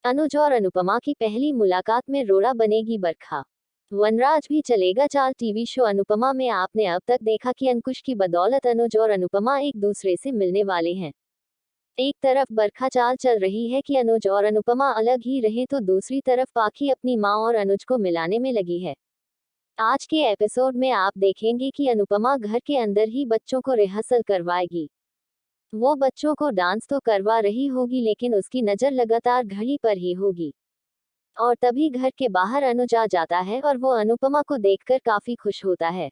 अनुज और अनुपमा की पहली मुलाकात में रोड़ा बनेगी बरखा। वनराज भी चलेगा चाल टीवी शो अनुपमा में आपने अब तक देखा कि अंकुश की बदौलत अनुज और अनुपमा एक दूसरे से मिलने वाले हैं। एक तरफ बरखा चाल चल रही है कि अनुज और अनुपमा अलग ही रहे तो दूसरी तरफ पाखी अपनी मां और अनुज को मिलाने में लगी है। आज के एपिसोड में आप देखेंगे कि अनुपमा घर के अंदर ही बच्चों को रिहर्सल करवाएगी। वो बच्चों को डांस तो करवा रही होगी लेकिन उसकी नजर लगातार घड़ी पर ही होगी। और तभी घर के बाहर अनुज आ जाता है और वो अनुपमा को देखकर काफी खुश होता है।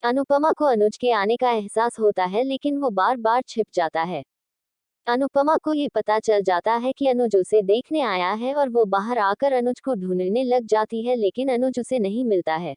अनुपमा को अनुज के आने का एहसास होता है लेकिन वो बार बार छिप जाता है। अनुपमा को ये पता चल जाता है कि अनुज उसे देखने आया है और वो बाहर आकर अनुज को ढूंढने लग जाती है लेकिन अनुज उसे नहीं मिलता है।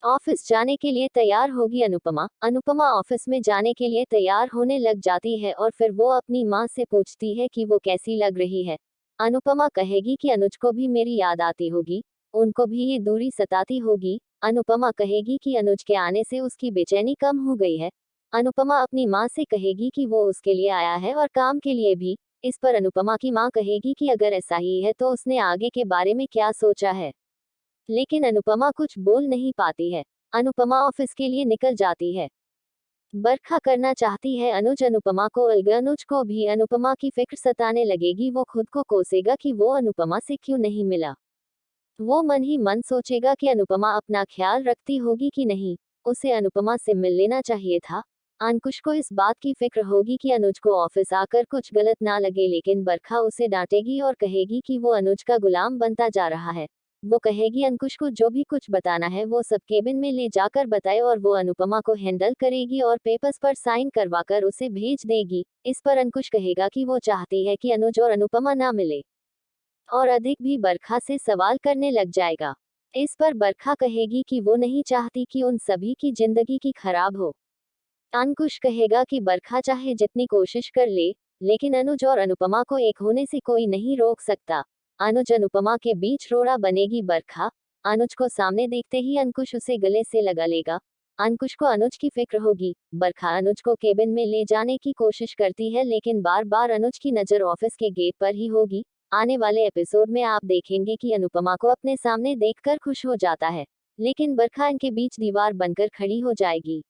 ऑफिस जाने के लिए तैयार होगी अनुपमा। अनुपमा ऑफिस में जाने के लिए तैयार होने लग जाती है और फिर वो अपनी माँ से पूछती है कि वो कैसी लग रही है। अनुपमा कहेगी कि अनुज को भी मेरी याद आती होगी, उनको भी ये दूरी सताती होगी। अनुपमा कहेगी कि अनुज के आने से उसकी बेचैनी कम हो गई है। अनुपमा अपनी माँ से कहेगी कि वो उसके लिए आया है और काम के लिए भी। इस पर अनुपमा की माँ कहेगी कि अगर ऐसा ही है तो उसने आगे के बारे में क्या सोचा है। लेकिन अनुपमा कुछ बोल नहीं पाती है। अनुपमा ऑफिस के लिए निकल जाती है। बरखा करना चाहती है अनुज अनुपमा को अलग। अनुज को भी अनुपमा की फिक्र सताने लगेगी। वो खुद को कोसेगा कि वो अनुपमा से क्यों नहीं मिला। वो मन ही मन सोचेगा कि अनुपमा अपना ख्याल रखती होगी कि नहीं, उसे अनुपमा से मिल लेना चाहिए था। अंकुश को इस बात की फिक्र होगी कि अनुज को ऑफिस आकर कुछ गलत ना लगे लेकिन बरखा उसे डांटेगी और कहेगी कि वो अनुज का गुलाम बनता जा रहा है। वो कहेगी अंकुश को जो भी कुछ बताना है वो सब केबिन में ले जाकर बताए और वो अनुपमा को हैंडल करेगी और पेपर्स पर साइन करवाकर उसे भेज देगी। इस पर अंकुश कहेगा कि वो चाहती है कि अनुज और अनुपमा ना मिले और अधिक भी बरखा से सवाल करने लग जाएगा। इस पर बरखा कहेगी कि वो नहीं चाहती कि उन सभी की जिंदगी की खराब हो। अंकुश कहेगा कि बरखा चाहे जितनी कोशिश कर ले, लेकिन अनुज और अनुपमा को एक होने से कोई नहीं रोक सकता। अनुज अनुपमा के बीच रोड़ा बनेगी बरखा। अनुज को सामने देखते ही अंकुश उसे गले से लगा लेगा। अंकुश को अनुज की फिक्र होगी। बरखा अनुज को केबिन में ले जाने की कोशिश करती है लेकिन बार बार अनुज की नजर ऑफिस के गेट पर ही होगी। आने वाले एपिसोड में आप देखेंगे कि अनुपमा को अपने सामने देखकर खुश हो जाता है, लेकिन बरखा इनके बीच दीवार बनकर खड़ी हो जाएगी।